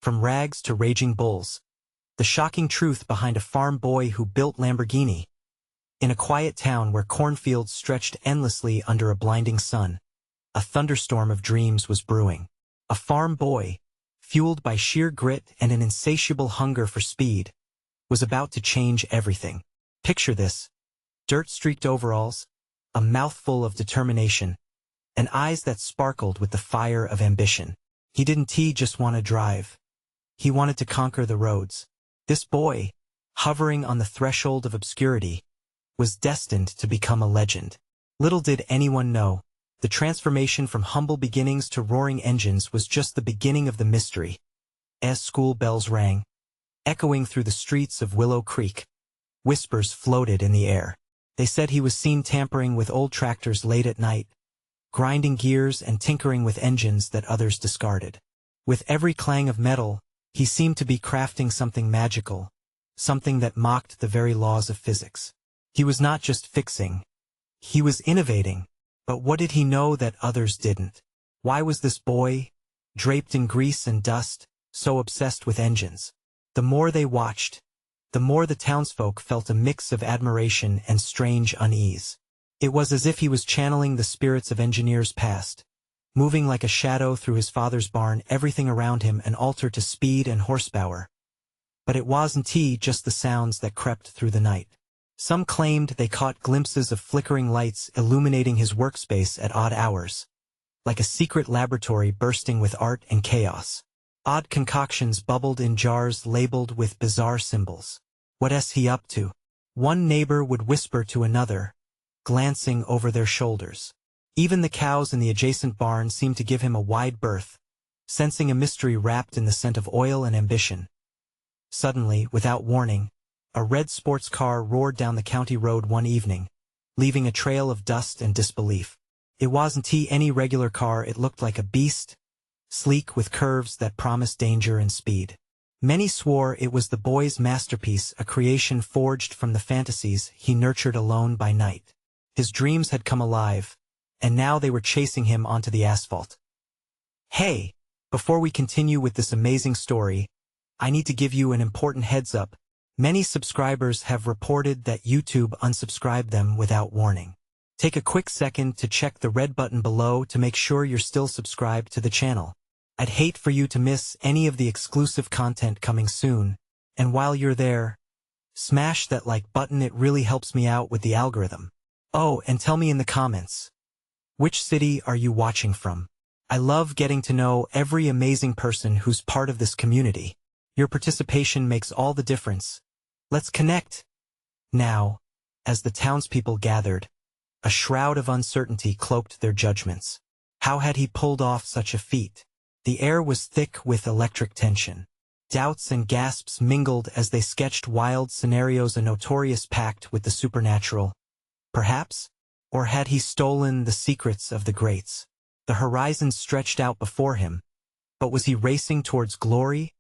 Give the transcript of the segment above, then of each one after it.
from rags to raging bulls. The shocking truth behind a farm boy who built Lamborghini. In a quiet town where cornfields stretched endlessly under a blinding sun, a thunderstorm of dreams was brewing. A farm boy, fueled by sheer grit and an insatiable hunger for speed, was about to change everything. Picture this: dirt-streaked overalls, a mouthful of determination, and eyes that sparkled with the fire of ambition. He didn't just want to drive. He wanted to conquer the roads. This boy, hovering on the threshold of obscurity, was destined to become a legend. Little did anyone know, the transformation from humble beginnings to roaring engines was just the beginning of the mystery. As school bells rang, echoing through the streets of Willow Creek, whispers floated in the air. They said he was seen tampering with old tractors late at night, grinding gears and tinkering with engines that others discarded. With every clang of metal, he seemed to be crafting something magical, something that mocked the very laws of physics. He was not just fixing, he was innovating. But what did he know that others didn't? Why was this boy, draped in grease and dust, so obsessed with engines? The more they watched, the more the townsfolk felt a mix of admiration and strange unease. It was as if he was channeling the spirits of engineers past, moving like a shadow through his father's barn, everything around him an altar to speed and horsepower. But it wasn't just the sounds that crept through the night. Some claimed they caught glimpses of flickering lights illuminating his workspace at odd hours, like a secret laboratory bursting with art and chaos. Odd concoctions bubbled in jars labeled with bizarre symbols. What's he up to? One neighbor would whisper to another, glancing over their shoulders. Even the cows in the adjacent barn seemed to give him a wide berth, sensing a mystery wrapped in the scent of oil and ambition. Suddenly, without warning, a red sports car roared down the county road one evening, leaving a trail of dust and disbelief. It wasn't any regular car, it looked like a beast, sleek with curves that promised danger and speed. Many swore it was the boy's masterpiece, a creation forged from the fantasies he nurtured alone by night. His dreams had come alive, and now they were chasing him onto the asphalt. Hey, before we continue with this amazing story, I need to give you an important heads up. Many subscribers have reported that YouTube unsubscribed them without warning. Take a quick second to check the red button below to make sure you're still subscribed to the channel. I'd hate for you to miss any of the exclusive content coming soon, and while you're there, smash that like button, it really helps me out with the algorithm. Oh, and tell me in the comments, which city are you watching from? I love getting to know every amazing person who's part of this community. Your participation makes all the difference. Let's connect. Now, as the townspeople gathered, a shroud of uncertainty cloaked their judgments. How had he pulled off such a feat? The air was thick with electric tension. Doubts and gasps mingled as they sketched wild scenarios, a notorious pact with the supernatural. Perhaps? Or had he stolen the secrets of the greats? The horizon stretched out before him, but was he racing towards glory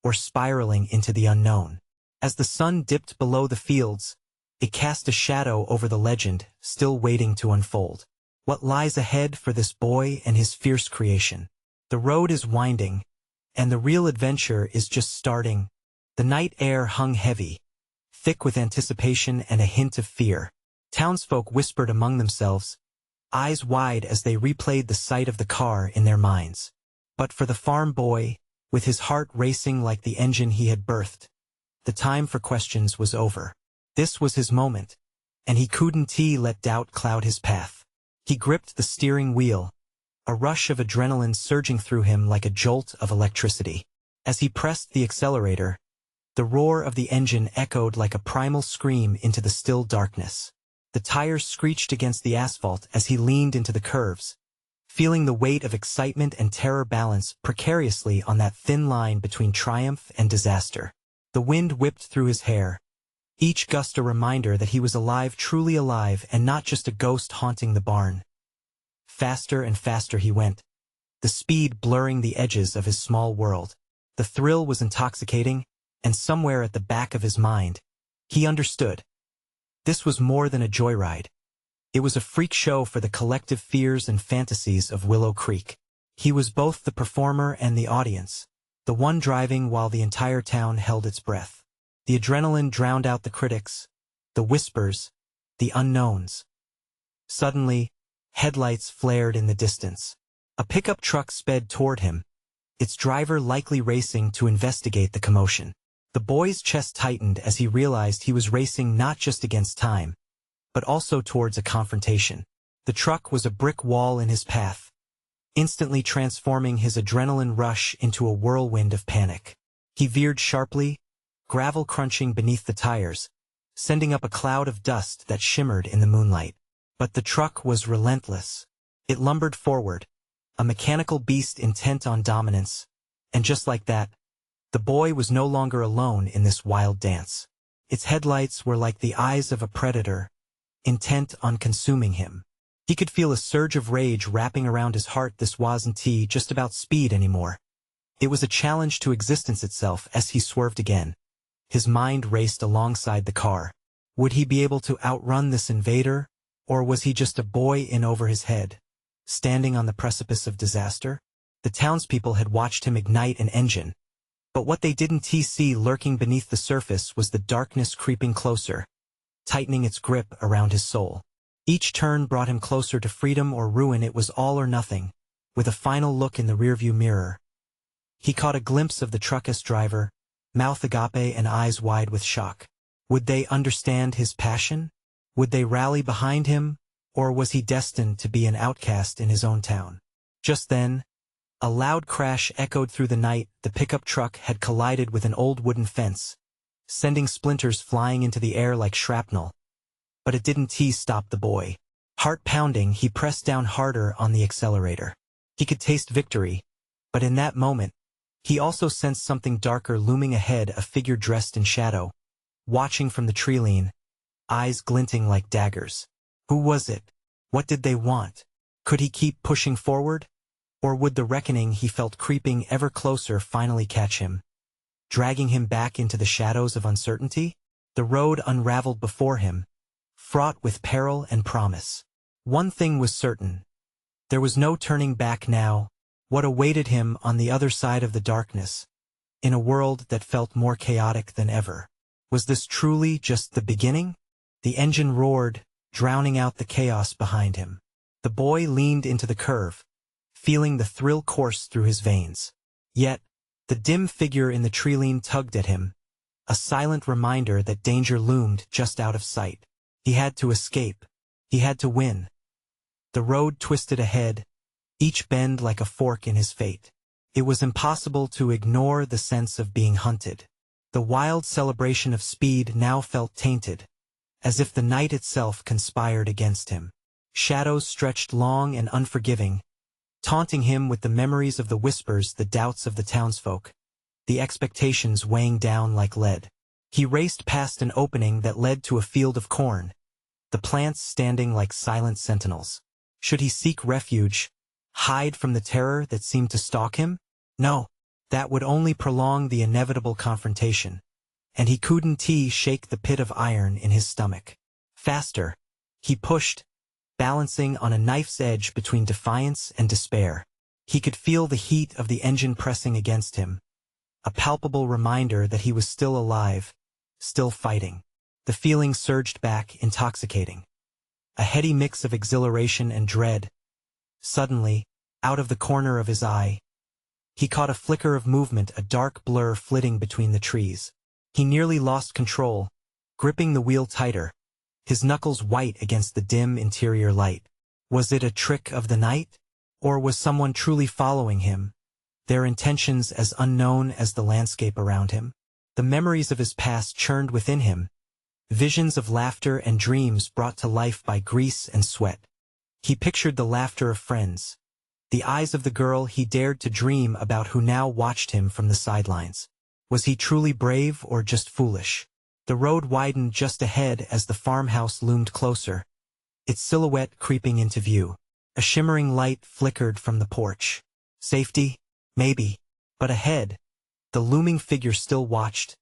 or spiraling into the unknown? As the sun dipped below the fields, it cast a shadow over the legend, still waiting to unfold. What lies ahead for this boy and his fierce creation? The road is winding, and the real adventure is just starting. The night air hung heavy, thick with anticipation and a hint of fear. Townsfolk whispered among themselves, eyes wide as they replayed the sight of the car in their minds. But for the farm boy, with his heart racing like the engine he had birthed, the time for questions was over. This was his moment, and he couldn't let doubt cloud his path. He gripped the steering wheel, a rush of adrenaline surging through him like a jolt of electricity. As he pressed the accelerator, the roar of the engine echoed like a primal scream into the still darkness. The tires screeched against the asphalt as he leaned into the curves, feeling the weight of excitement and terror balance precariously on that thin line between triumph and disaster. The wind whipped through his hair, each gust a reminder that he was alive, truly alive, and not just a ghost haunting the barn. Faster and faster he went, the speed blurring the edges of his small world. The thrill was intoxicating, and somewhere at the back of his mind, he understood. This was more than a joyride. It was a freak show for the collective fears and fantasies of Willow Creek. He was both the performer and the audience, the one driving while the entire town held its breath. The adrenaline drowned out the critics, the whispers, the unknowns. Suddenly, headlights flared in the distance. A pickup truck sped toward him, its driver likely racing to investigate the commotion. The boy's chest tightened as he realized he was racing not just against time, but also towards a confrontation. The truck was a brick wall in his path, instantly transforming his adrenaline rush into a whirlwind of panic. He veered sharply, gravel crunching beneath the tires, sending up a cloud of dust that shimmered in the moonlight. But the truck was relentless. It lumbered forward, a mechanical beast intent on dominance, and just like that, the boy was no longer alone in this wild dance. Its headlights were like the eyes of a predator, intent on consuming him. He could feel a surge of rage wrapping around his heart. This wasn't just about speed anymore. It was a challenge to existence itself. As he swerved again, his mind raced alongside the car. Would he be able to outrun this invader, or was he just a boy in over his head, standing on the precipice of disaster? The townspeople had watched him ignite an engine, but what they didn't see lurking beneath the surface was the darkness creeping closer, tightening its grip around his soul. Each turn brought him closer to freedom or ruin. It was all or nothing. With a final look in the rearview mirror, he caught a glimpse of the truck's driver, mouth agape and eyes wide with shock. Would they understand his passion? Would they rally behind him, or was he destined to be an outcast in his own town? Just then, a loud crash echoed through the night. The pickup truck had collided with an old wooden fence, sending splinters flying into the air like shrapnel. But it didn't stop the boy. Heart pounding, he pressed down harder on the accelerator. He could taste victory, but in that moment, he also sensed something darker looming ahead, a figure dressed in shadow, watching from the tree-line, eyes glinting like daggers. Who was it? What did they want? Could he keep pushing forward? Or would the reckoning he felt creeping ever closer finally catch him, dragging him back into the shadows of uncertainty? The road unraveled before him, fraught with peril and promise. One thing was certain. There was no turning back now. What awaited him on the other side of the darkness, in a world that felt more chaotic than ever? Was this truly just the beginning? The engine roared, drowning out the chaos behind him. The boy leaned into the curve, feeling the thrill course through his veins. Yet, the dim figure in the tree-line tugged at him, a silent reminder that danger loomed just out of sight. He had to escape. He had to win. The road twisted ahead, each bend like a fork in his fate. It was impossible to ignore the sense of being hunted. The wild celebration of speed now felt tainted, as if the night itself conspired against him. Shadows stretched long and unforgiving, taunting him with the memories of the whispers, the doubts of the townsfolk, the expectations weighing down like lead. He raced past an opening that led to a field of corn, the plants standing like silent sentinels. Should he seek refuge, hide from the terror that seemed to stalk him? No, that would only prolong the inevitable confrontation, and he couldn't shake the pit of iron in his stomach. Faster, he pushed, balancing on a knife's edge between defiance and despair. He could feel the heat of the engine pressing against him, a palpable reminder that he was still alive, still fighting. The feeling surged back, intoxicating, a heady mix of exhilaration and dread. Suddenly, out of the corner of his eye, he caught a flicker of movement, a dark blur flitting between the trees. He nearly lost control, gripping the wheel tighter, his knuckles white against the dim interior light. Was it a trick of the night? Or was someone truly following him, their intentions as unknown as the landscape around him? The memories of his past churned within him, visions of laughter and dreams brought to life by grease and sweat. He pictured the laughter of friends, the eyes of the girl he dared to dream about who now watched him from the sidelines. Was he truly brave or just foolish? The road widened just ahead as the farmhouse loomed closer, its silhouette creeping into view. A shimmering light flickered from the porch. Safety? Maybe. But ahead, the looming figure still watched,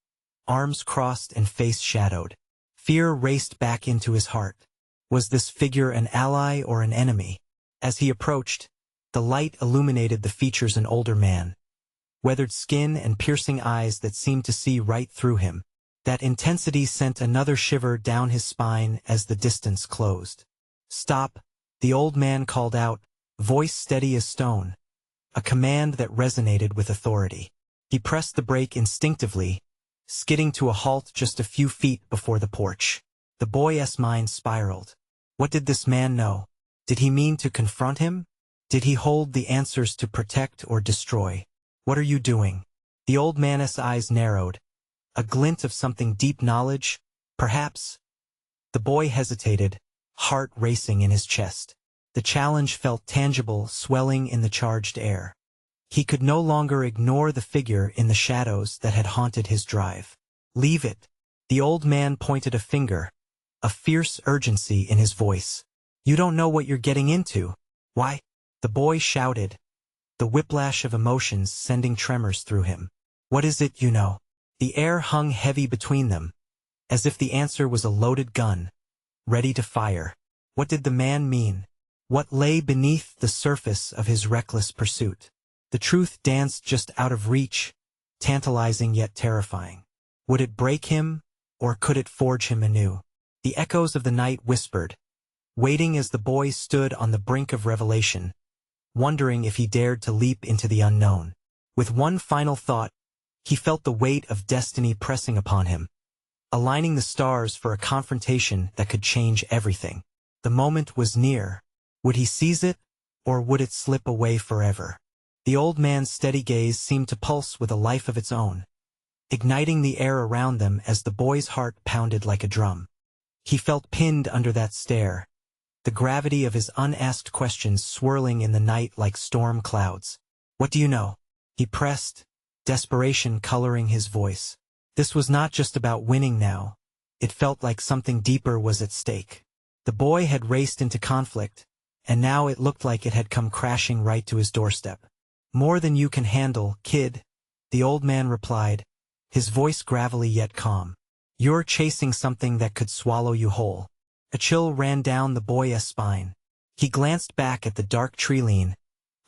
arms crossed and face shadowed. Fear raced back into his heart. Was this figure an ally or an enemy? As he approached, the light illuminated the features of an older man, weathered skin and piercing eyes that seemed to see right through him. That intensity sent another shiver down his spine as the distance closed. "Stop," the old man called out, voice steady as stone, a command that resonated with authority. He pressed the brake instinctively, skidding to a halt just a few feet before the porch. The boy's mind spiraled. What did this man know? Did he mean to confront him? Did he hold the answers to protect or destroy? "What are you doing?" The old man's eyes narrowed. A glint of something deep knowledge, perhaps? The boy hesitated, heart racing in his chest. The challenge felt tangible, swelling in the charged air. He could no longer ignore the figure in the shadows that had haunted his drive. "Leave it." The old man pointed a finger, a fierce urgency in his voice. "You don't know what you're getting into." "Why?" the boy shouted, the whiplash of emotions sending tremors through him. "What is it you know?" The air hung heavy between them, as if the answer was a loaded gun, ready to fire. What did the man mean? What lay beneath the surface of his reckless pursuit? The truth danced just out of reach, tantalizing yet terrifying. Would it break him, or could it forge him anew? The echoes of the night whispered, waiting as the boy stood on the brink of revelation, wondering if he dared to leap into the unknown. With one final thought, he felt the weight of destiny pressing upon him, aligning the stars for a confrontation that could change everything. The moment was near. Would he seize it, or would it slip away forever? The old man's steady gaze seemed to pulse with a life of its own, igniting the air around them as the boy's heart pounded like a drum. He felt pinned under that stare, the gravity of his unasked questions swirling in the night like storm clouds. "What do you know?" he pressed, desperation coloring his voice. This was not just about winning now. It felt like something deeper was at stake. The boy had raced into conflict, and now it looked like it had come crashing right to his doorstep. "More than you can handle, kid," the old man replied, his voice gravelly yet calm. "You're chasing something that could swallow you whole." A chill ran down the boy's spine. He glanced back at the dark tree line,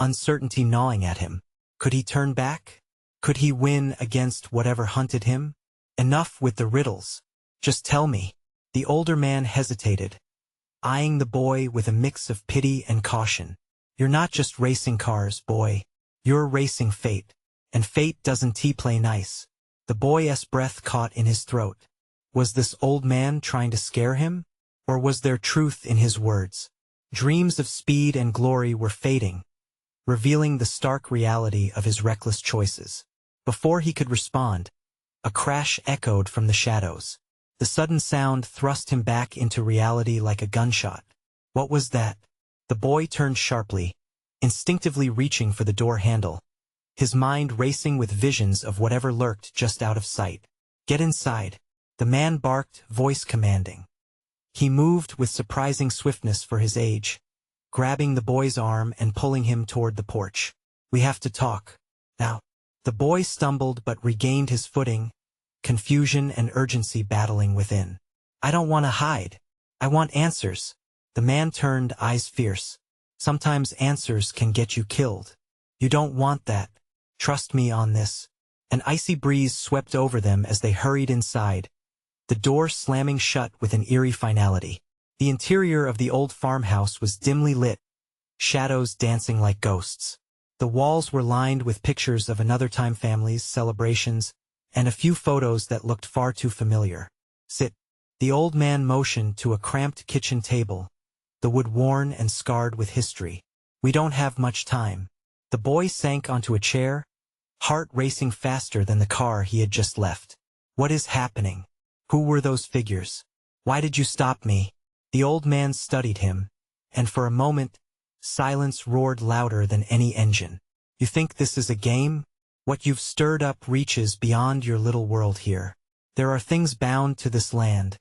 uncertainty gnawing at him. Could he turn back? Could he win against whatever hunted him? Enough with the riddles. Just tell me. The older man hesitated, eyeing the boy with a mix of pity and caution. "You're not just racing cars, boy. You're racing fate. And fate doesn't play nice." The boy's breath caught in his throat. Was this old man trying to scare him? Or was there truth in his words? Dreams of speed and glory were fading, revealing the stark reality of his reckless choices. Before he could respond, a crash echoed from the shadows. The sudden sound thrust him back into reality like a gunshot. What was that? The boy turned sharply, instinctively reaching for the door handle, his mind racing with visions of whatever lurked just out of sight. "Get inside," the man barked, voice commanding. He moved with surprising swiftness for his age, grabbing the boy's arm and pulling him toward the porch. "We have to talk. Now." The boy stumbled but regained his footing, confusion and urgency battling within. "I don't want to hide. I want answers." The man turned, eyes fierce. "Sometimes answers can get you killed. You don't want that. Trust me on this." An icy breeze swept over them as they hurried inside, the door slamming shut with an eerie finality. The interior of the old farmhouse was dimly lit, shadows dancing like ghosts. The walls were lined with pictures of another time families, celebrations, and a few photos that looked far too familiar. "Sit." The old man motioned to a cramped kitchen table, the wood worn and scarred with history. "We don't have much time." The boy sank onto a chair, heart racing faster than the car he had just left. "What is happening? Who were those figures? Why did you stop me?" The old man studied him, and for a moment, silence roared louder than any engine. "You think this is a game? What you've stirred up reaches beyond your little world here. There are things bound to this land,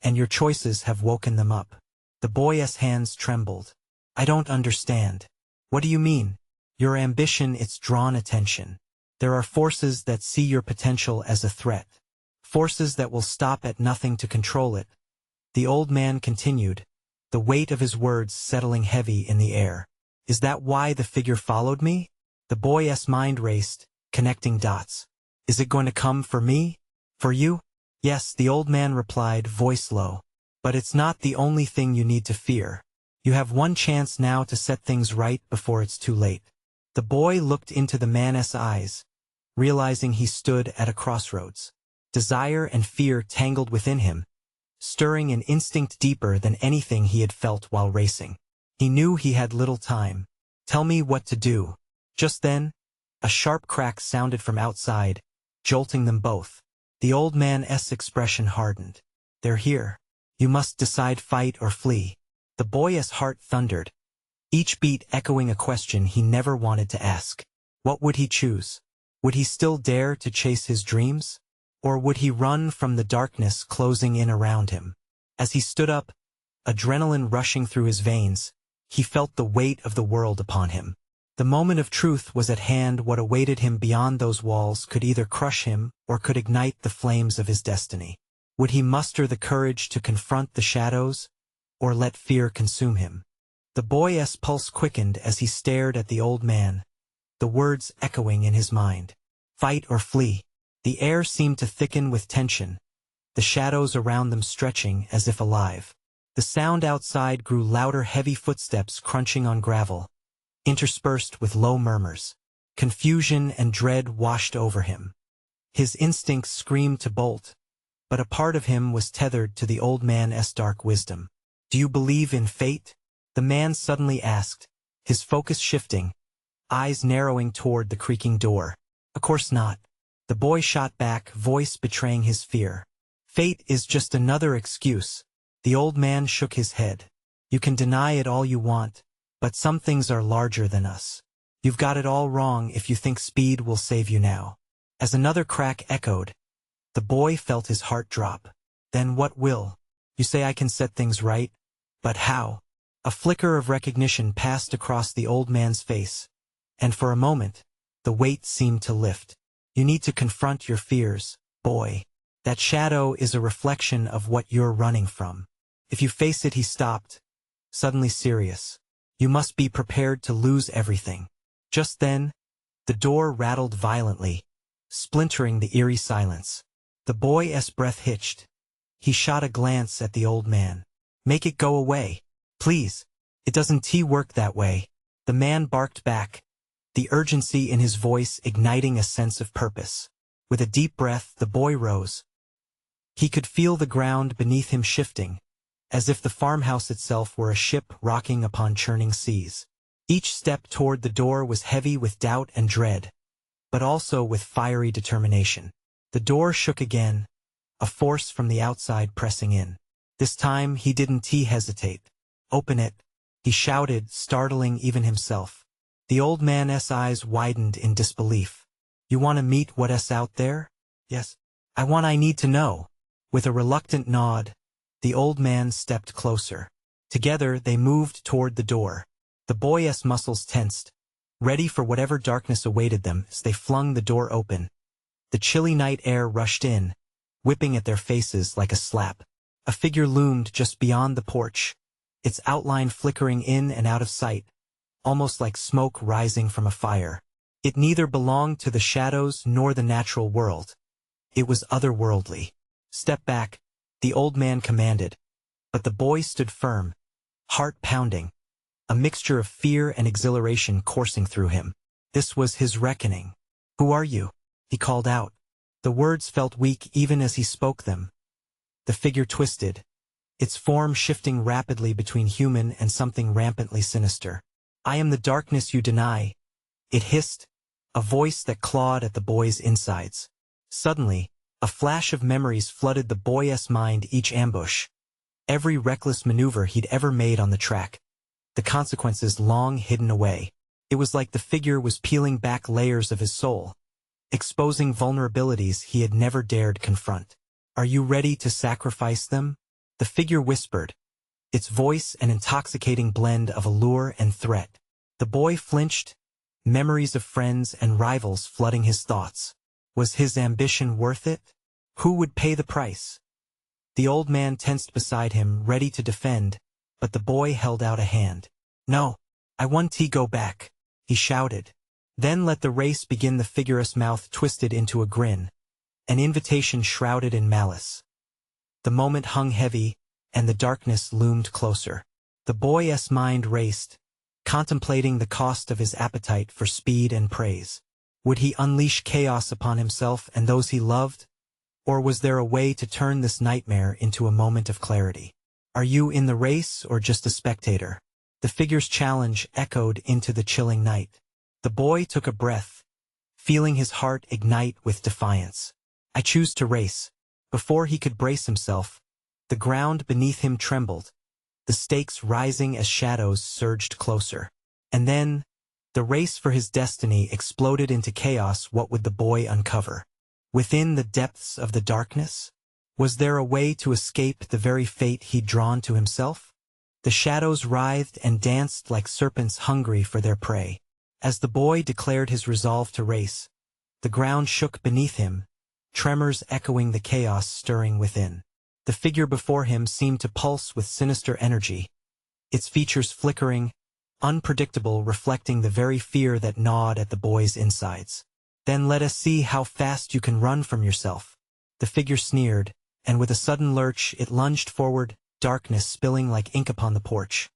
and your choices have woken them up." The boy's hands trembled. "I don't understand." "What do you mean?" "Your ambition, it's drawn attention. There are forces that see your potential as a threat. Forces that will stop at nothing to control it." The old man continued, the weight of his words settling heavy in the air. "Is that why the figure followed me?" The boy's mind raced, connecting dots. Is it going to come for me? For you? Yes, the old man replied, voice low. But it's not the only thing you need to fear. You have one chance now to set things right before it's too late. The boy looked into the man's eyes, realizing he stood at a crossroads. Desire and fear tangled within him, stirring an instinct deeper than anything he had felt while racing. He knew he had little time. Tell me what to do. Just then, a sharp crack sounded from outside, jolting them both. The old man's expression hardened. They're here. You must decide, fight or flee. The boy's heart thundered, each beat echoing a question he never wanted to ask. What would he choose? Would he still dare to chase his dreams? Or would he run from the darkness closing in around him? As he stood up, adrenaline rushing through his veins, he felt the weight of the world upon him. The moment of truth was at hand. What awaited him beyond those walls could either crush him or could ignite the flames of his destiny. Would he muster the courage to confront the shadows, or let fear consume him? The boy's pulse quickened as he stared at the old man, the words echoing in his mind. Fight or flee. The air seemed to thicken with tension, the shadows around them stretching as if alive. The sound outside grew louder, heavy footsteps crunching on gravel, interspersed with low murmurs. Confusion and dread washed over him. His instincts screamed to bolt, but a part of him was tethered to the old man's dark wisdom. Do you believe in fate? The man suddenly asked, his focus shifting, eyes narrowing toward the creaking door. Of course not. The boy shot back, voice betraying his fear. Fate is just another excuse. The old man shook his head. You can deny it all you want, but some things are larger than us. You've got it all wrong if you think speed will save you now. As another crack echoed, the boy felt his heart drop. Then what will? You say I can set things right, but how? A flicker of recognition passed across the old man's face, and for a moment, the weight seemed to lift. You need to confront your fears, boy. That shadow is a reflection of what you're running from. If you face it, he stopped, suddenly serious. You must be prepared to lose everything. Just then, the door rattled violently, splintering the eerie silence. The boy's breath hitched. He shot a glance at the old man. Make it go away. Please. It doesn't work that way. The man barked back, the urgency in his voice igniting a sense of purpose. With a deep breath, the boy rose. He could feel the ground beneath him shifting, as if the farmhouse itself were a ship rocking upon churning seas. Each step toward the door was heavy with doubt and dread, but also with fiery determination. The door shook again, a force from the outside pressing in. This time he didn't hesitate. Open it, he shouted, startling even himself. The old man's eyes widened in disbelief. You want to meet what's out there? Yes. I need to know. With a reluctant nod, the old man stepped closer. Together they moved toward the door. The boy's muscles tensed, ready for whatever darkness awaited them as they flung the door open. The chilly night air rushed in, whipping at their faces like a slap. A figure loomed just beyond the porch, its outline flickering in and out of sight, almost like smoke rising from a fire. It neither belonged to the shadows nor the natural world. It was otherworldly. Step back, the old man commanded, but the boy stood firm, heart pounding, a mixture of fear and exhilaration coursing through him. This was his reckoning. Who are you? He called out. The words felt weak even as he spoke them. The figure twisted, its form shifting rapidly between human and something rampantly sinister. I am the darkness you deny, it hissed, a voice that clawed at the boy's insides. Suddenly, a flash of memories flooded the boy's mind, each ambush, every reckless maneuver he'd ever made on the track, the consequences long hidden away. It was like the figure was peeling back layers of his soul, exposing vulnerabilities he had never dared confront. Are you ready to sacrifice them? The figure whispered, its voice an intoxicating blend of allure and threat. The boy flinched, memories of friends and rivals flooding his thoughts. Was his ambition worth it? Who would pay the price? The old man tensed beside him, ready to defend, but the boy held out a hand. No, I want to go back, he shouted, Then let the race begin. The figure's mouth twisted into a grin, an invitation shrouded in malice. The moment hung heavy, and the darkness loomed closer. The boy's mind raced, contemplating the cost of his appetite for speed and praise. Would he unleash chaos upon himself and those he loved? Or was there a way to turn this nightmare into a moment of clarity? Are you in the race or just a spectator? The figure's challenge echoed into the chilling night. The boy took a breath, feeling his heart ignite with defiance. I choose to race. Before he could brace himself, the ground beneath him trembled, the stakes rising as shadows surged closer. And then, the race for his destiny exploded into chaos. What would the boy uncover? Within the depths of the darkness? Was there a way to escape the very fate he'd drawn to himself? The shadows writhed and danced like serpents hungry for their prey. As the boy declared his resolve to race, the ground shook beneath him, tremors echoing the chaos stirring within. The figure before him seemed to pulse with sinister energy, its features flickering, unpredictable, reflecting the very fear that gnawed at the boy's insides. Then let us see how fast you can run from yourself. The figure sneered, and with a sudden lurch it lunged forward, darkness spilling like ink upon the porch.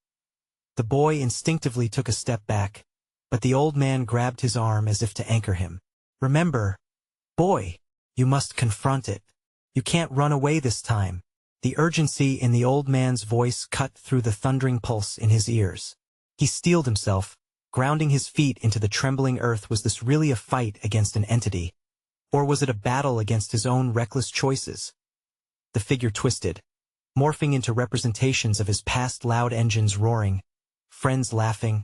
The boy instinctively took a step back, but the old man grabbed his arm as if to anchor him. Remember, boy, you must confront it. You can't run away this time. The urgency in the old man's voice cut through the thundering pulse in his ears. He steeled himself, grounding his feet into the trembling earth. Was this really a fight against an entity? Or was it a battle against his own reckless choices? The figure twisted, morphing into representations of his past: loud engines roaring, friends laughing,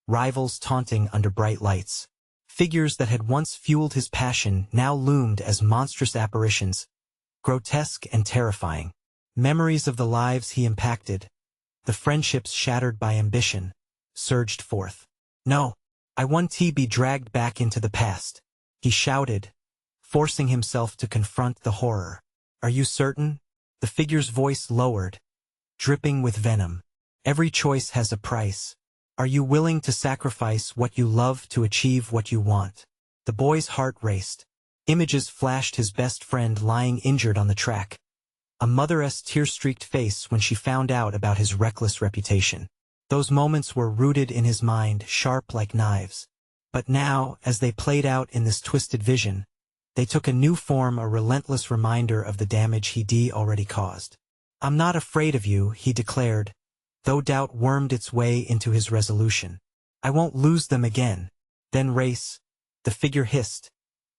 rivals taunting under bright lights. Figures that had once fueled his passion now loomed as monstrous apparitions, grotesque and terrifying. Memories of the lives he impacted, the friendships shattered by ambition, surged forth. No, I won't be dragged back into the past, he shouted, forcing himself to confront the horror. Are you certain? The figure's voice lowered, dripping with venom. Every choice has a price. Are you willing to sacrifice what you love to achieve what you want? The boy's heart raced. Images flashed: his best friend lying injured on the track, a mother's tear-streaked face when she found out about his reckless reputation. Those moments were rooted in his mind, sharp like knives. But now, as they played out in this twisted vision, they took a new form, a relentless reminder of the damage he'd already caused. I'm not afraid of you, he declared, though doubt wormed its way into his resolution. I won't lose them again. Then race, the figure hissed,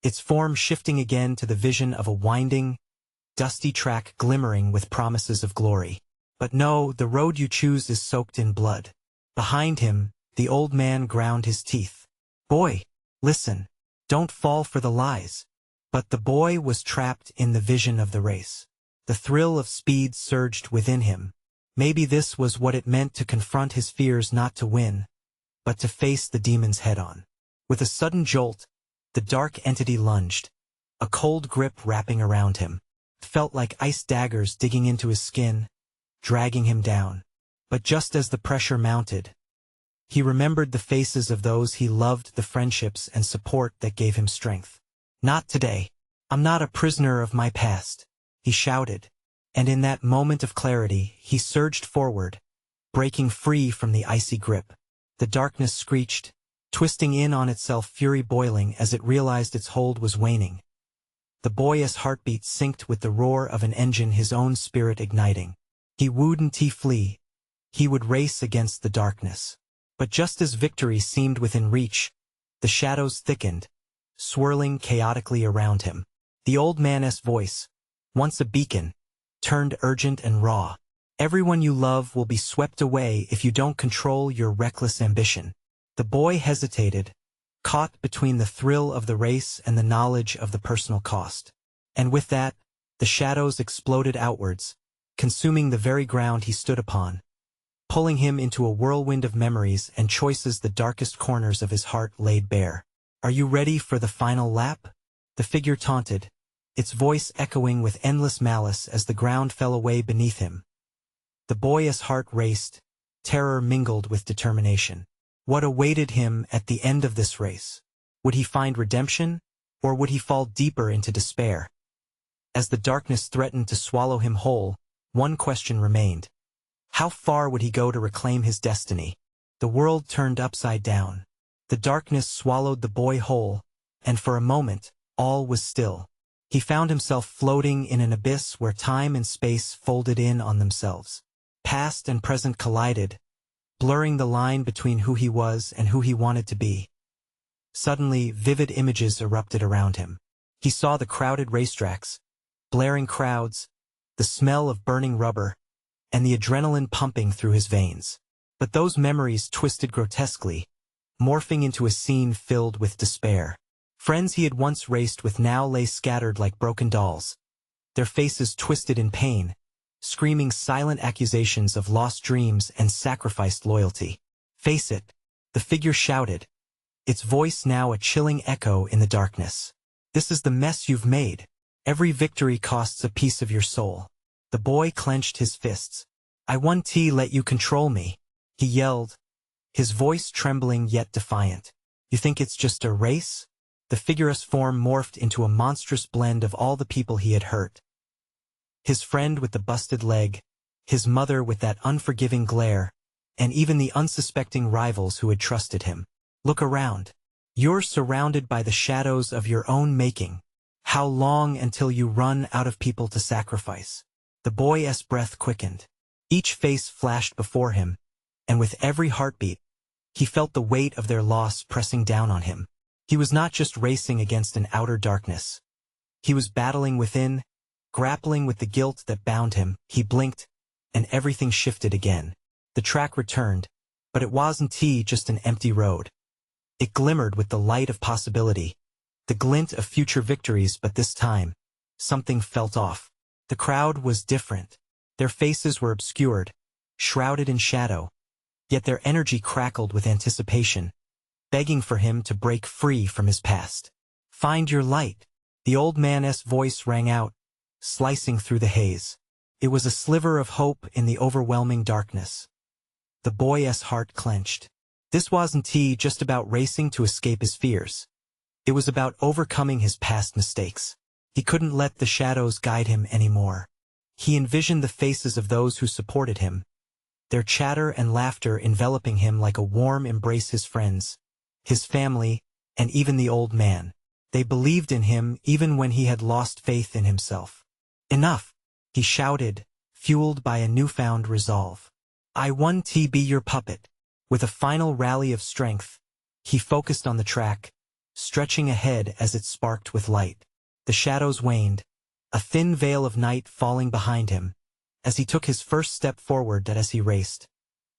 its form shifting again to the vision of a winding, dusty track glimmering with promises of glory. But no, the road you choose is soaked in blood. Behind him, the old man ground his teeth. Boy, listen, don't fall for the lies. But the boy was trapped in the vision of the race. The thrill of speed surged within him. Maybe this was what it meant to confront his fears, not to win, but to face the demons head-on. With a sudden jolt, the dark entity lunged, a cold grip wrapping around him. It felt like ice daggers digging into his skin, dragging him down. But just as the pressure mounted, he remembered the faces of those he loved, the friendships and support that gave him strength. Not today. I'm not a prisoner of my past, he shouted. And in that moment of clarity, he surged forward, breaking free from the icy grip. The darkness screeched, twisting in on itself, fury boiling as it realized its hold was waning. The boy's heartbeat synced with the roar of an engine, his own spirit igniting. He wouldn't flee. He would race against the darkness. But just as victory seemed within reach, the shadows thickened, swirling chaotically around him. The old man's voice, once a beacon, turned urgent and raw. Everyone you love will be swept away if you don't control your reckless ambition. The boy hesitated, caught between the thrill of the race and the knowledge of the personal cost. And with that, the shadows exploded outwards, consuming the very ground he stood upon, pulling him into a whirlwind of memories and choices the darkest corners of his heart laid bare. Are you ready for the final lap? The figure taunted, its voice echoing with endless malice as the ground fell away beneath him. The boy's heart raced, terror mingled with determination. What awaited him at the end of this race? Would he find redemption, or would he fall deeper into despair? As the darkness threatened to swallow him whole, one question remained. How far would he go to reclaim his destiny? The world turned upside down. The darkness swallowed the boy whole, and for a moment, all was still. He found himself floating in an abyss where time and space folded in on themselves. Past and present collided, blurring the line between who he was and who he wanted to be. Suddenly, vivid images erupted around him. He saw the crowded racetracks, blaring crowds, the smell of burning rubber, and the adrenaline pumping through his veins. But those memories twisted grotesquely, morphing into a scene filled with despair. Friends he had once raced with now lay scattered like broken dolls, their faces twisted in pain, screaming silent accusations of lost dreams and sacrificed loyalty. "Face it," the figure shouted, its voice now a chilling echo in the darkness. "This is the mess you've made. Every victory costs a piece of your soul." The boy clenched his fists. "I won't let you control me," he yelled, his voice trembling yet defiant. "You think it's just a race?" The figurous form morphed into a monstrous blend of all the people he had hurt. His friend with the busted leg, his mother with that unforgiving glare, and even the unsuspecting rivals who had trusted him. "Look around. You're surrounded by the shadows of your own making. How long until you run out of people to sacrifice?" The boy's breath quickened. Each face flashed before him, and with every heartbeat, he felt the weight of their loss pressing down on him. He was not just racing against an outer darkness. He was battling within, grappling with the guilt that bound him. He blinked, and everything shifted again. The track returned, but it wasn't just an empty road. It glimmered with the light of possibility, the glint of future victories, but this time, something felt off. The crowd was different. Their faces were obscured, shrouded in shadow, yet their energy crackled with anticipation, begging for him to break free from his past. "Find your light," the old man's voice rang out, slicing through the haze. It was a sliver of hope in the overwhelming darkness. The boy's heart clenched. This wasn't just about racing to escape his fears. It was about overcoming his past mistakes. He couldn't let the shadows guide him anymore. He envisioned the faces of those who supported him, their chatter and laughter enveloping him like a warm embrace. His friends, his family, and even the old man. They believed in him even when he had lost faith in himself. "Enough," he shouted, fueled by a newfound resolve. "I won't be your puppet." With a final rally of strength, he focused on the track, stretching ahead as it sparked with light. The shadows waned, a thin veil of night falling behind him. As he took his first step forward, as he raced,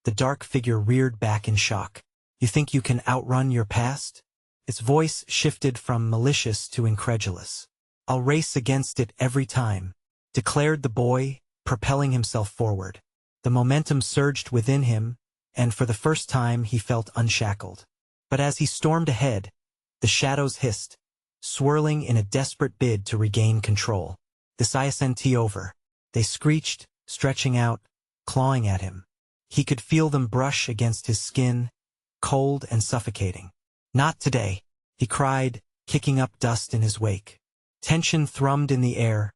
the dark figure reared back in shock. "You think you can outrun your past?" Its voice shifted from malicious to incredulous. "I'll race against it every time," declared the boy, propelling himself forward. The momentum surged within him, and for the first time he felt unshackled. But as he stormed ahead, the shadows hissed, swirling in a desperate bid to regain control. "This isn't over," they screeched, stretching out, clawing at him. He could feel them brush against his skin, cold and suffocating. "Not today," he cried, kicking up dust in his wake. Tension thrummed in the air,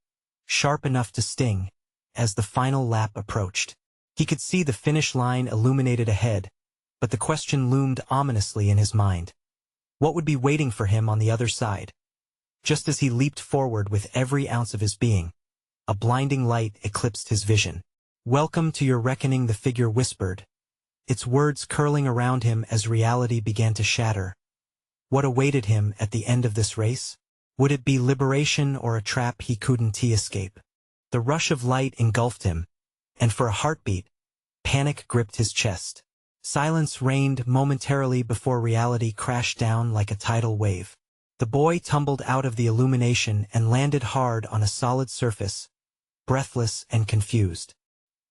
sharp enough to sting, as the final lap approached. He could see the finish line illuminated ahead, but the question loomed ominously in his mind. What would be waiting for him on the other side? Just as he leaped forward with every ounce of his being, a blinding light eclipsed his vision. "Welcome to your reckoning," the figure whispered, its words curling around him as reality began to shatter. What awaited him at the end of this race? Would it be liberation or a trap he couldn't escape? The rush of light engulfed him, and for a heartbeat, panic gripped his chest. Silence reigned momentarily before reality crashed down like a tidal wave. The boy tumbled out of the illumination and landed hard on a solid surface, breathless and confused.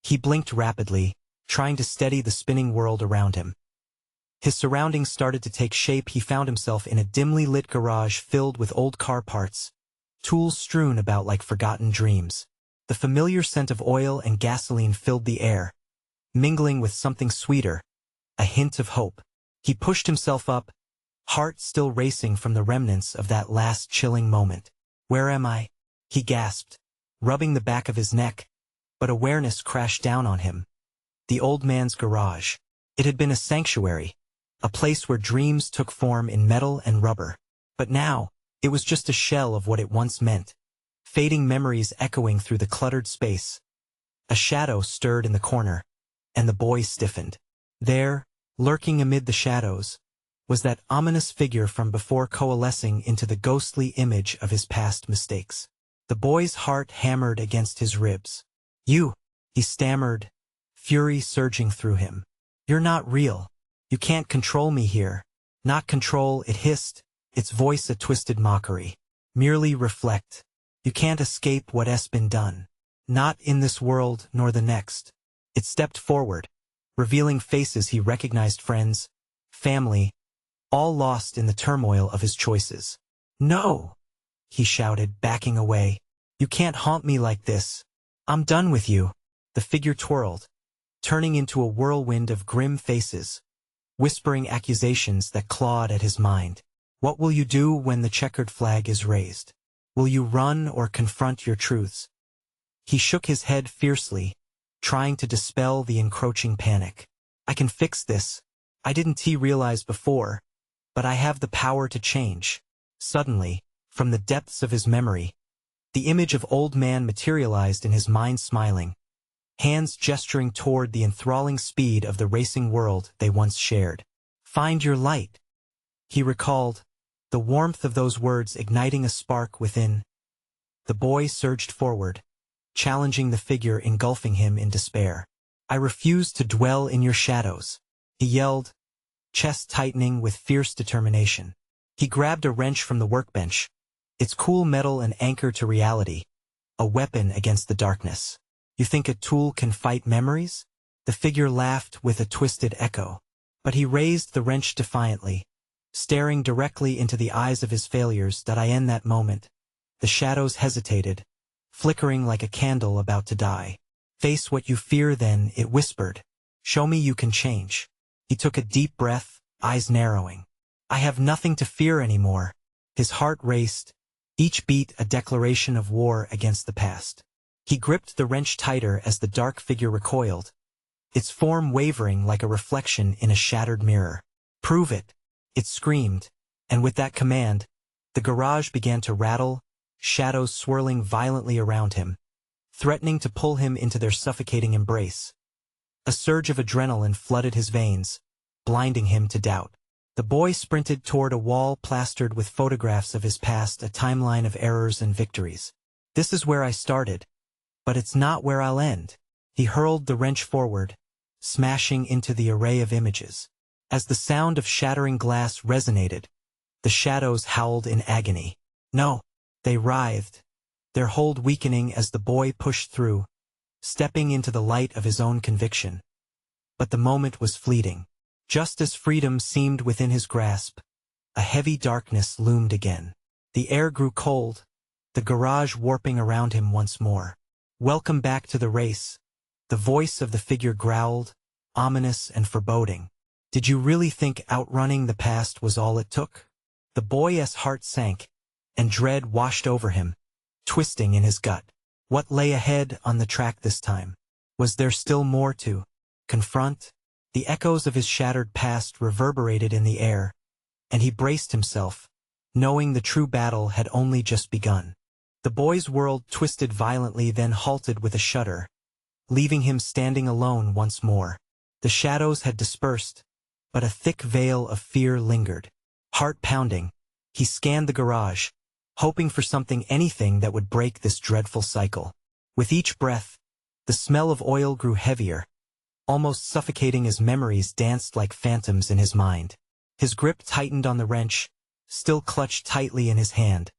He blinked rapidly, trying to steady the spinning world around him. His surroundings started to take shape. He found himself in a dimly lit garage filled with old car parts, tools strewn about like forgotten dreams. The familiar scent of oil and gasoline filled the air, mingling with something sweeter, a hint of hope. He pushed himself up, heart still racing from the remnants of that last chilling moment. "Where am I?" he gasped, rubbing the back of his neck, but awareness crashed down on him. The old man's garage. It had been a sanctuary, a place where dreams took form in metal and rubber. But now, it was just a shell of what it once meant, fading memories echoing through the cluttered space. A shadow stirred in the corner, and the boy stiffened. There, lurking amid the shadows, was that ominous figure from before coalescing into the ghostly image of his past mistakes. The boy's heart hammered against his ribs. "You," he stammered, fury surging through him. "You're not real. You can't control me here." "Not control," it hissed, its voice a twisted mockery. "Merely reflect. You can't escape what has been done. Not in this world nor the next." It stepped forward, revealing faces he recognized, friends, family, all lost in the turmoil of his choices. "No!" he shouted, backing away. "You can't haunt me like this. I'm done with you." The figure twirled, turning into a whirlwind of grim faces, whispering accusations that clawed at his mind. "What will you do when the checkered flag is raised? Will you run or confront your truths?" He shook his head fiercely, trying to dispel the encroaching panic. "I can fix this. I didn't realize before, but I have the power to change." Suddenly, from the depths of his memory, the image of old man materialized in his mind, smiling, hands gesturing toward the enthralling speed of the racing world they once shared. "Find your light," he recalled, the warmth of those words igniting a spark within. The boy surged forward, challenging the figure engulfing him in despair. "I refuse to dwell in your shadows," he yelled, chest tightening with fierce determination. He grabbed a wrench from the workbench, its cool metal an anchor to reality, a weapon against the darkness. "You think a tool can fight memories?" The figure laughed with a twisted echo. But he raised the wrench defiantly, staring directly into the eyes of his failures. In that moment, the shadows hesitated, flickering like a candle about to die. "Face what you fear then," it whispered. "Show me you can change." He took a deep breath, eyes narrowing. "I have nothing to fear anymore." His heart raced, each beat a declaration of war against the past. He gripped the wrench tighter as the dark figure recoiled, its form wavering like a reflection in a shattered mirror. "Prove it," it screamed, and with that command, the garage began to rattle, shadows swirling violently around him, threatening to pull him into their suffocating embrace. A surge of adrenaline flooded his veins, blinding him to doubt. The boy sprinted toward a wall plastered with photographs of his past, a timeline of errors and victories. "This is where I started, but it's not where I'll end." He hurled the wrench forward, smashing into the array of images. As the sound of shattering glass resonated, the shadows howled in agony. "No!" They writhed, their hold weakening as the boy pushed through, stepping into the light of his own conviction. But the moment was fleeting. Just as freedom seemed within his grasp, a heavy darkness loomed again. The air grew cold, the garage warping around him once more. "Welcome back to the race," the voice of the figure growled, ominous and foreboding. "Did you really think outrunning the past was all it took?" The boy's heart sank, and dread washed over him, twisting in his gut. What lay ahead on the track this time? Was there still more to confront? The echoes of his shattered past reverberated in the air, and he braced himself, knowing the true battle had only just begun. The boy's world twisted violently, then halted with a shudder, leaving him standing alone once more. The shadows had dispersed, but a thick veil of fear lingered. Heart pounding, he scanned the garage, hoping for anything that would break this dreadful cycle. With each breath, the smell of oil grew heavier, almost suffocating as memories danced like phantoms in his mind. His grip tightened on the wrench, still clutched tightly in his hand,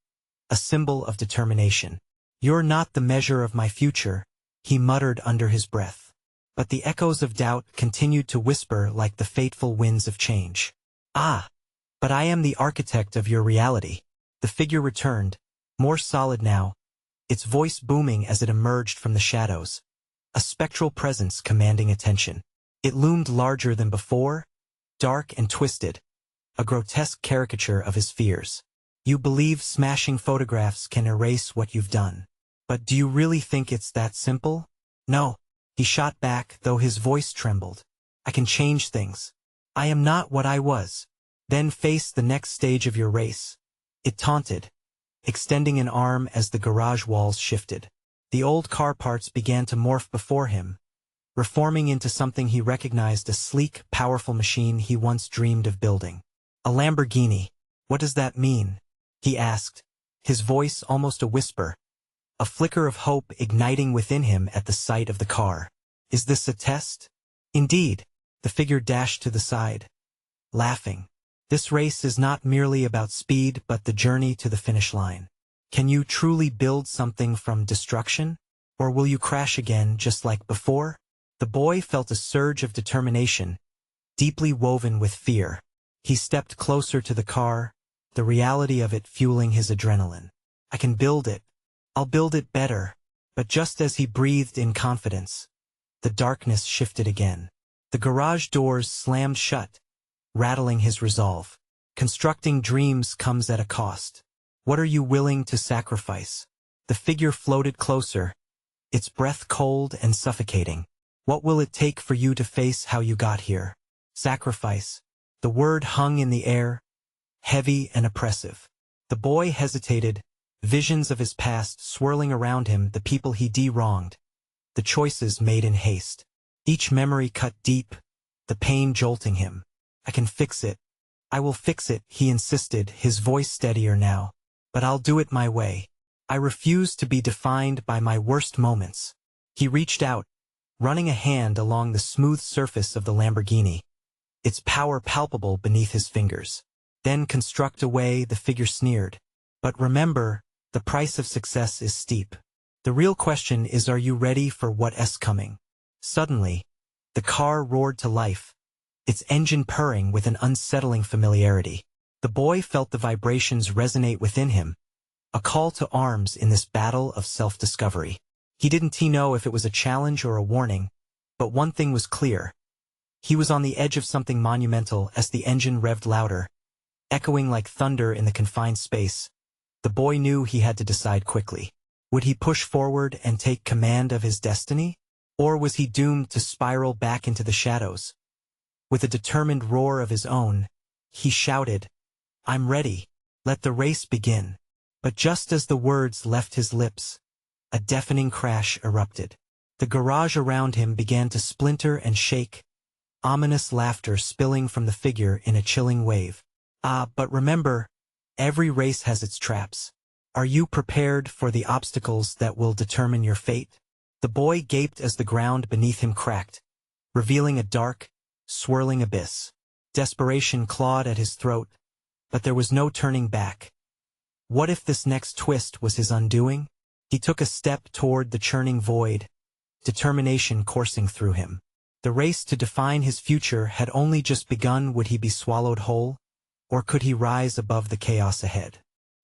a symbol of determination. "You're not the measure of my future," he muttered under his breath. But the echoes of doubt continued to whisper like the fateful winds of change. "Ah, but I am the architect of your reality." The figure returned, more solid now, its voice booming as it emerged from the shadows, a spectral presence commanding attention. It loomed larger than before, dark and twisted, a grotesque caricature of his fears. You believe smashing photographs can erase what you've done. But do you really think it's that simple? No, he shot back, though his voice trembled. I can change things. I am not what I was. Then face the next stage of your race. It taunted, extending an arm as the garage walls shifted. The old car parts began to morph before him, reforming into something he recognized, a sleek, powerful machine he once dreamed of building. A Lamborghini. What does that mean? He asked, his voice almost a whisper, a flicker of hope igniting within him at the sight of the car. Is this a test? Indeed, the figure dashed to the side, laughing. This race is not merely about speed but the journey to the finish line. Can you truly build something from destruction? Or will you crash again just like before? The boy felt a surge of determination, deeply woven with fear. He stepped closer to the car, the reality of it fueling his adrenaline. I can build it. I'll build it better. But just as he breathed in confidence, the darkness shifted again. The garage doors slammed shut, rattling his resolve. Constructing dreams comes at a cost. What are you willing to sacrifice? The figure floated closer, its breath cold and suffocating. What will it take for you to face how you got here? Sacrifice. The word hung in the air, heavy and oppressive. The boy hesitated, visions of his past swirling around him, the people he wronged, the choices made in haste. Each memory cut deep, the pain jolting him. I can fix it. I will fix it, he insisted, his voice steadier now. But I'll do it my way. I refuse to be defined by my worst moments. He reached out, running a hand along the smooth surface of the Lamborghini, its power palpable beneath his fingers. Then construct away, the figure sneered. But remember, the price of success is steep. The real question is, are you ready for what's coming? Suddenly, the car roared to life, its engine purring with an unsettling familiarity. The boy felt the vibrations resonate within him, a call to arms in this battle of self-discovery. He didn't know if it was a challenge or a warning, but one thing was clear. He was on the edge of something monumental as the engine revved louder, echoing like thunder in the confined space. The boy knew he had to decide quickly. Would he push forward and take command of his destiny? Or was he doomed to spiral back into the shadows? With a determined roar of his own, he shouted, I'm ready. Let the race begin. But just as the words left his lips, a deafening crash erupted. The garage around him began to splinter and shake, ominous laughter spilling from the figure in a chilling wave. But remember, every race has its traps. Are you prepared for the obstacles that will determine your fate? The boy gaped as the ground beneath him cracked, revealing a dark, swirling abyss. Desperation clawed at his throat, but there was no turning back. What if this next twist was his undoing? He took a step toward the churning void, determination coursing through him. The race to define his future had only just begun. Would he be swallowed whole, or could he rise above the chaos ahead?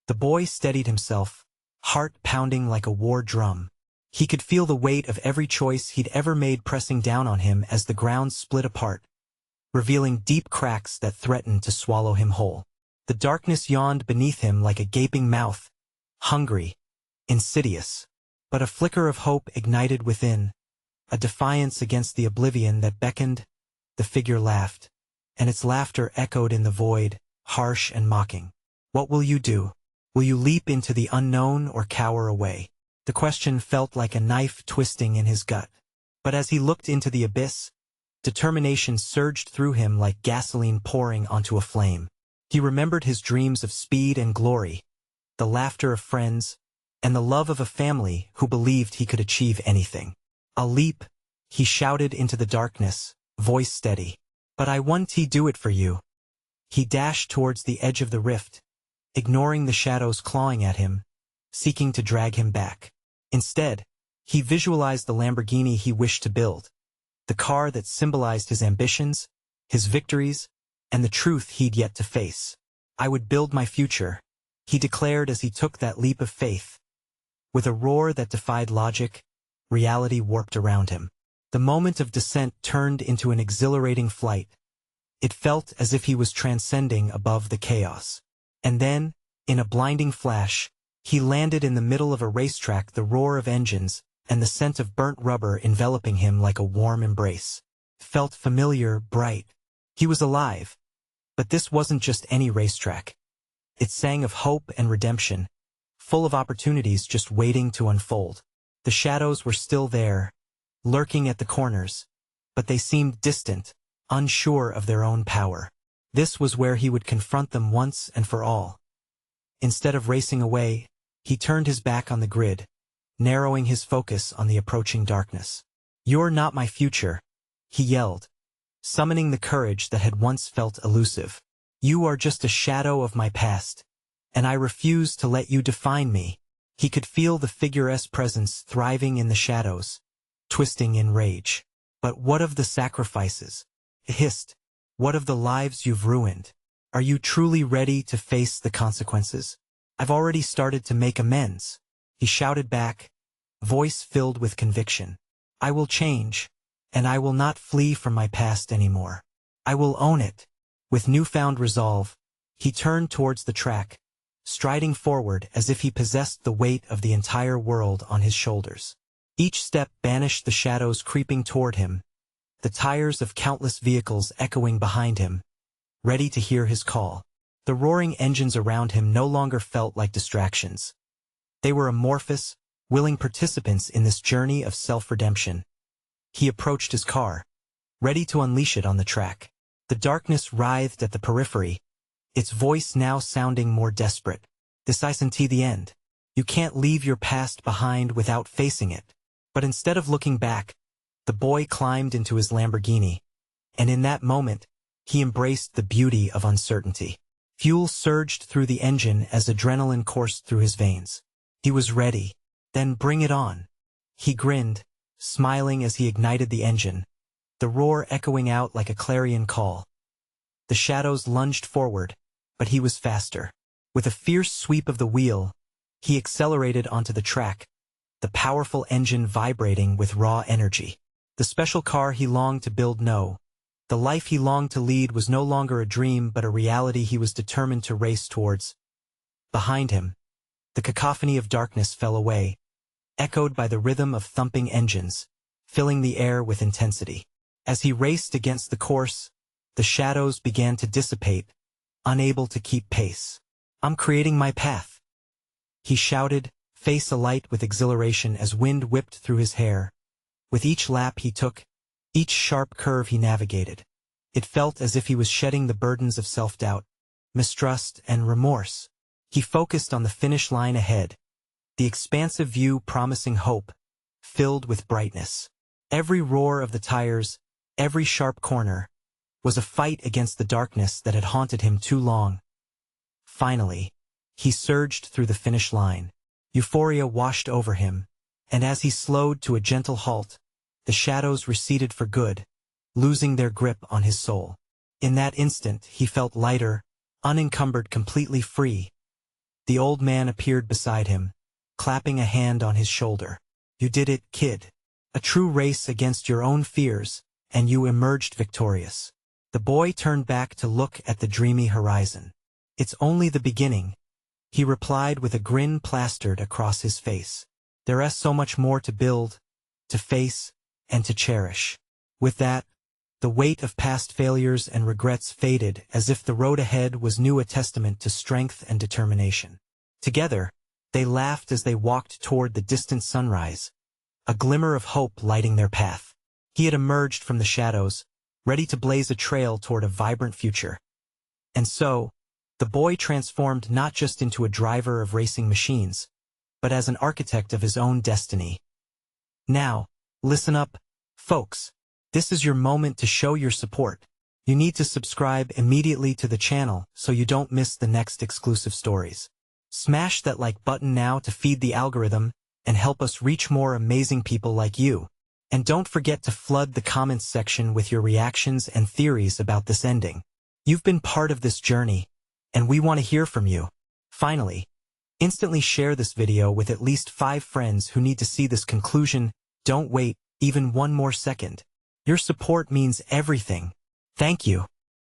The boy steadied himself, heart pounding like a war drum. He could feel the weight of every choice he'd ever made pressing down on him as the ground split apart, revealing deep cracks that threatened to swallow him whole. The darkness yawned beneath him like a gaping mouth, hungry, insidious. But a flicker of hope ignited within, a defiance against the oblivion that beckoned. The figure laughed, and its laughter echoed in the void, harsh and mocking. What will you do? Will you leap into the unknown or cower away? The question felt like a knife twisting in his gut. But as he looked into the abyss, determination surged through him like gasoline pouring onto a flame. He remembered his dreams of speed and glory, the laughter of friends, and the love of a family who believed he could achieve anything. I'll leap, he shouted into the darkness, voice steady. But I want to do it for you. He dashed towards the edge of the rift, ignoring the shadows clawing at him, seeking to drag him back. Instead, he visualized the Lamborghini he wished to build, the car that symbolized his ambitions, his victories, and the truth he'd yet to face. I would build my future, he declared as he took that leap of faith. With a roar that defied logic, reality warped around him. The moment of descent turned into an exhilarating flight, It felt as if he was transcending above the chaos. And then, in a blinding flash, he landed in the middle of a racetrack, the roar of engines, and the scent of burnt rubber enveloping him like a warm embrace. Felt familiar, bright. He was alive. But this wasn't just any racetrack. It sang of hope and redemption, full of opportunities just waiting to unfold. The shadows were still there, lurking at the corners, but they seemed distant, unsure of their own power. This was where he would confront them once and for all. Instead of racing away, he turned his back on the grid, narrowing his focus on the approaching darkness. "You're not my future," he yelled, summoning the courage that had once felt elusive. "You are just a shadow of my past, and I refuse to let you define me." He could feel the figure's presence thriving in the shadows, twisting in rage. "But what of the sacrifices?" He hissed. "What of the lives you've ruined? Are you truly ready to face the consequences?" "I've already started to make amends," he shouted back, voice filled with conviction. "I will change, and I will not flee from my past anymore. I will own it." With newfound resolve, he turned towards the track, striding forward as if he possessed the weight of the entire world on his shoulders. Each step banished the shadows creeping toward him, the tires of countless vehicles echoing behind him, ready to hear his call. The roaring engines around him no longer felt like distractions. They were amorphous, willing participants in this journey of self-redemption. He approached his car, ready to unleash it on the track. The darkness writhed at the periphery, its voice now sounding more desperate. "This isn't the end. You can't leave your past behind without facing it." But instead of looking back, the boy climbed into his Lamborghini, and in that moment, he embraced the beauty of uncertainty. Fuel surged through the engine as adrenaline coursed through his veins. He was ready. "Then bring it on." He grinned, smiling as he ignited the engine, the roar echoing out like a clarion call. The shadows lunged forward, but he was faster. With a fierce sweep of the wheel, he accelerated onto the track, the powerful engine vibrating with raw energy. The special car he longed to build, the life he longed to lead, was no longer a dream but a reality he was determined to race towards. Behind him, the cacophony of darkness fell away, echoed by the rhythm of thumping engines, filling the air with intensity. As he raced against the course, the shadows began to dissipate, unable to keep pace. "I'm creating my path," he shouted, face alight with exhilaration as wind whipped through his hair. With each lap he took, each sharp curve he navigated, it felt as if he was shedding the burdens of self-doubt, mistrust, and remorse. He focused on the finish line ahead, the expansive view promising hope, filled with brightness. Every roar of the tires, every sharp corner, was a fight against the darkness that had haunted him too long. Finally, he surged through the finish line. Euphoria washed over him, and as he slowed to a gentle halt, the shadows receded for good, losing their grip on his soul. In that instant, he felt lighter, unencumbered, completely free. The old man appeared beside him, clapping a hand on his shoulder. "You did it, kid. A true race against your own fears, and you emerged victorious." The boy turned back to look at the dreamy horizon. "It's only the beginning," he replied with a grin plastered across his face. "There's so much more to build, to face, and to cherish." With that, the weight of past failures and regrets faded as if the road ahead was new, a testament to strength and determination. Together, they laughed as they walked toward the distant sunrise, a glimmer of hope lighting their path. He had emerged from the shadows, ready to blaze a trail toward a vibrant future. And so, the boy transformed not just into a driver of racing machines, but as an architect of his own destiny. Now, listen up, folks. This is your moment to show your support. You need to subscribe immediately to the channel so you don't miss the next exclusive stories. Smash that like button now to feed the algorithm and help us reach more amazing people like you. And don't forget to flood the comments section with your reactions and theories about this ending. You've been part of this journey, and we want to hear from you. Finally, instantly share this video with at least 5 friends who need to see this conclusion. Don't wait even one more second. Your support means everything. Thank you.